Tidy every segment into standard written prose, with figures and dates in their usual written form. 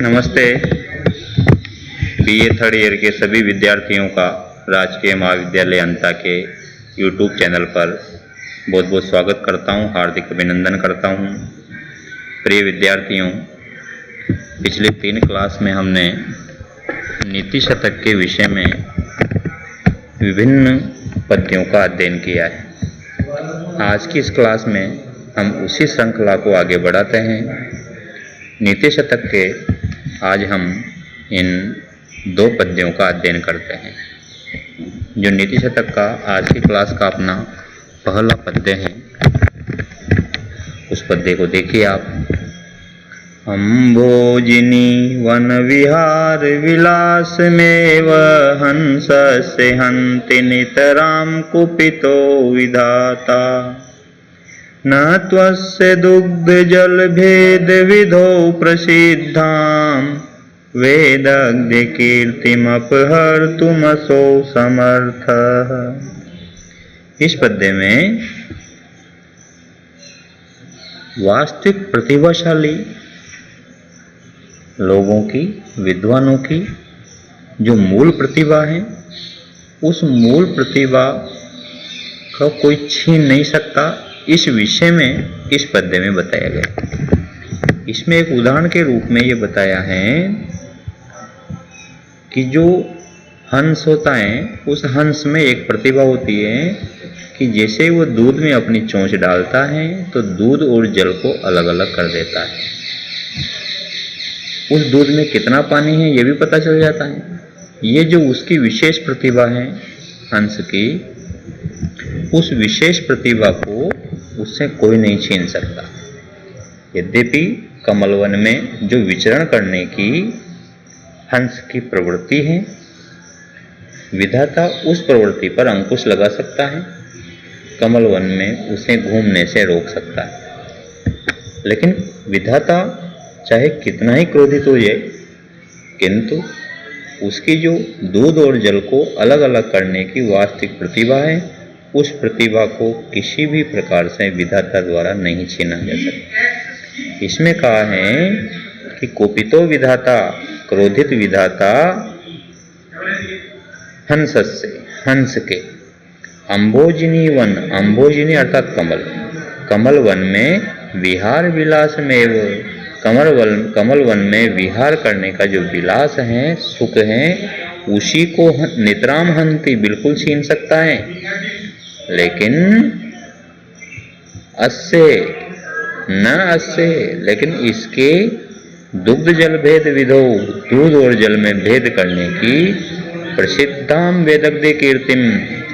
नमस्ते। BA third year के सभी विद्यार्थियों का राजकीय महाविद्यालय अंता के यूट्यूब चैनल पर बहुत बहुत स्वागत करता हूं, हार्दिक अभिनंदन करता हूं। प्रिय विद्यार्थियों, पिछले 3 क्लास में हमने नीति शतक के विषय में विभिन्न पद्यों का अध्ययन किया है। आज की इस क्लास में हम उसी श्रृंखला को आगे बढ़ाते हैं। नीति शतक के आज हम इन 2 पद्यों का अध्ययन करते हैं। जो नीति शतक का आज की क्लास का अपना पहला पद्य है, उस पद्य को देखिए आप। अम्भोजिनी वन विहार विलास में हंस से हंति नितराम कुपितो विधाता, न त्वस्य दुग्ध जल भेद विधौ प्रसिद्धां, वेदग्धे कीर्तिमपहर्तुमसौ समर्थः। इस पद्य में वास्तविक प्रतिभाशाली लोगों की, विद्वानों की जो मूल प्रतिभा है, उस मूल प्रतिभा का कोई छीन नहीं सकता, इस विषय में इस पद्य में बताया गया। इसमें एक उदाहरण के रूप में ये बताया है कि जो हंस होता है, उस हंस में एक प्रतिभा होती है कि जैसे वो दूध में अपनी चोंच डालता है तो दूध और जल को अलग अलग कर देता है। उस दूध में कितना पानी है ये भी पता चल जाता है। ये जो उसकी विशेष प्रतिभा है हंस की, उस विशेष प्रतिभा को उससे कोई नहीं छीन सकता। यद्यपि कमलवन में जो विचरण करने की हंस की प्रवृत्ति है, विधाता उस प्रवृत्ति पर अंकुश लगा सकता है, कमलवन में उसे घूमने से रोक सकता है। लेकिन विधाता चाहे कितना ही क्रोधित हो जाए, किंतु उसकी जो दूध और जल को अलग अलग करने की वास्तविक प्रतिभा है, उस प्रतिभा को किसी भी प्रकार से विधाता द्वारा नहीं छीना जा सकता। इसमें कहा है कि कोपितो विधाता, क्रोधित विधाता हंस के अम्भोजिनी वन, अम्भोजिनी अर्थात कमल वन में विहार विलास में, कमल वन में विहार करने का जो विलास है, सुख है, उसी को नितराम हंति बिल्कुल छीन सकता है। लेकिन लेकिन इसके दुग्ध जल भेद विधौ, दूध और जल में भेद करने की प्रसिद्धाम वेदग्धे कीर्तिम,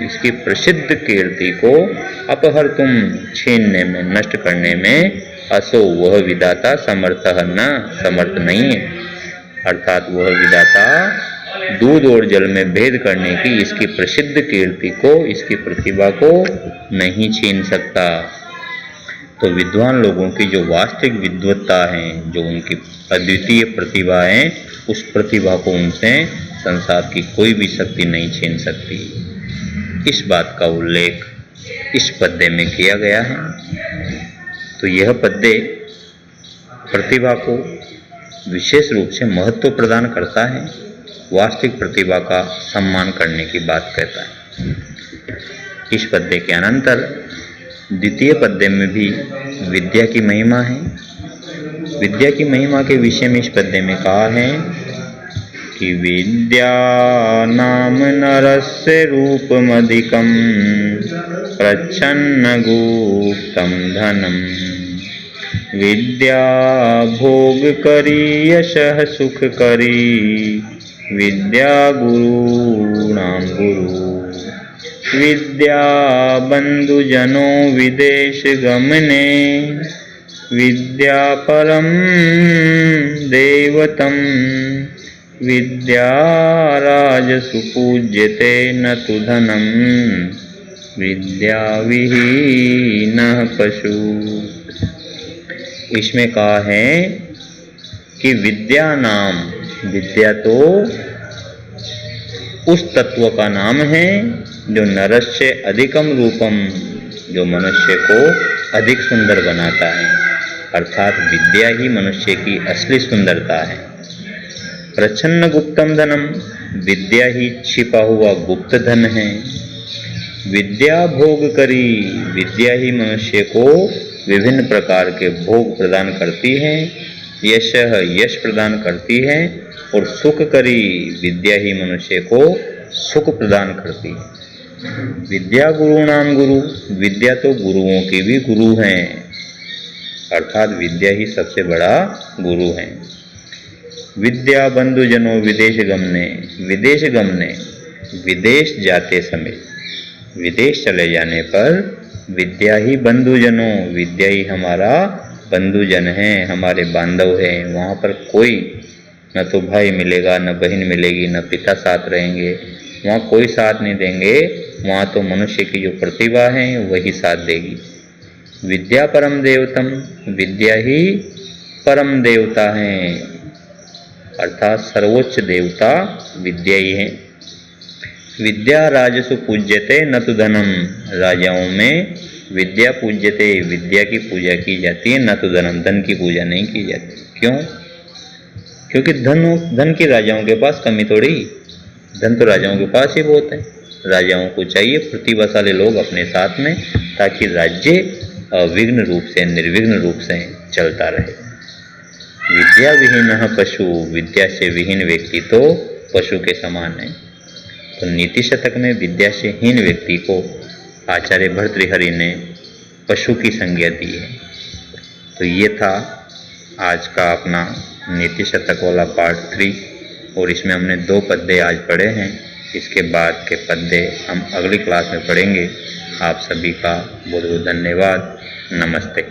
इसकी प्रसिद्ध कीर्ति को अपहर्तुम, छीनने में, नष्ट करने में, असो वह विधाता समर्थः न, समर्थ नहीं है। अर्थात वह विधाता दूध और जल में भेद करने की इसकी प्रसिद्ध कीर्ति को, इसकी प्रतिभा को नहीं छीन सकता। तो विद्वान लोगों की जो वास्तविक विद्वत्ता है, जो उनकी अद्वितीय प्रतिभा है, उस प्रतिभा को उनसे संसार की कोई भी शक्ति नहीं छीन सकती। इस बात का उल्लेख इस पद्य में किया गया है। तो यह पद्य प्रतिभा को विशेष रूप से महत्व प्रदान करता है, वास्तविक प्रतिभा का सम्मान करने की बात कहता है। इस पद्य के अनंतर द्वितीय पद्य में भी विद्या की महिमा है। विद्या की महिमा के विषय में इस पद्य में कहा है कि विद्या नाम नरस्य रूपमधिकं प्रच्छन्न गुप्तं धनम, विद्या भोग करी यशः सुख करी, विद्या गुरूणां गुरु, विद्या बंधुजनों विदेश गमने, विद्या परम दैवतम, विद्या राजसु पूज्यते न तु धनम, विद्या विहीनः पशु। इसमें कहा है कि विद्या नाम, विद्या तो उस तत्व का नाम है जो नरस्य अधिकम रूपम, जो मनुष्य को अधिक सुंदर बनाता है। अर्थात विद्या ही मनुष्य की असली सुंदरता है। प्रच्छन्न गुप्तम धनम, विद्या ही छिपा हुआ गुप्त धन है। विद्या भोग करी, विद्या ही मनुष्य को विभिन्न प्रकार के भोग प्रदान करती है। यश यश प्रदान करती है। और सुख करी, विद्या ही मनुष्य को सुख प्रदान करती है। विद्या गुरुणाम गुरु, विद्या तो गुरुओं की भी गुरु हैं, अर्थात विद्या ही सबसे बड़ा गुरु है। विद्या बंधुजनों विदेश गमने, विदेश गमने विदेश जाते समय, विदेश चले जाने पर विद्या ही बंधुजनों, विद्या ही हमारा बंधुजन है, हमारे बांधव है। वहाँ पर कोई न तो भाई मिलेगा, न बहन मिलेगी, न पिता साथ रहेंगे, वहाँ कोई साथ नहीं देंगे। वहाँ तो मनुष्य की जो प्रतिभा है वही साथ देगी। विद्या परम देवतम, विद्या ही परम देवता है, अर्थात सर्वोच्च देवता विद्या ही है। विद्या राजसु पूज्यते न तो धनम, राजाओं में विद्या पूज्यते, विद्या की पूजा की जाती है, न तो धनम, धन की पूजा नहीं की जाती। क्यों? क्योंकि धन की राजाओं के पास कमी थोड़ी, धन तो राजाओं के पास ही बहुत है। राजाओं को चाहिए प्रतिभाशाली लोग अपने साथ में, ताकि राज्य विघ्न रूप से, निर्विघ्न रूप से चलता रहे। विद्या विहीन पशु, विद्या से विहीन व्यक्ति तो पशु के समान है। तो नीति शतक में विद्या से हीन व्यक्ति को आचार्य भर्तृहरि ने पशु की संज्ञा दी है। तो ये था आज का अपना नीति शतक वाला पार्ट 3, और इसमें हमने 2 पद्य आज पढ़े हैं। इसके बाद के पद्य हम अगली क्लास में पढ़ेंगे। आप सभी का बहुत बहुत धन्यवाद। नमस्ते।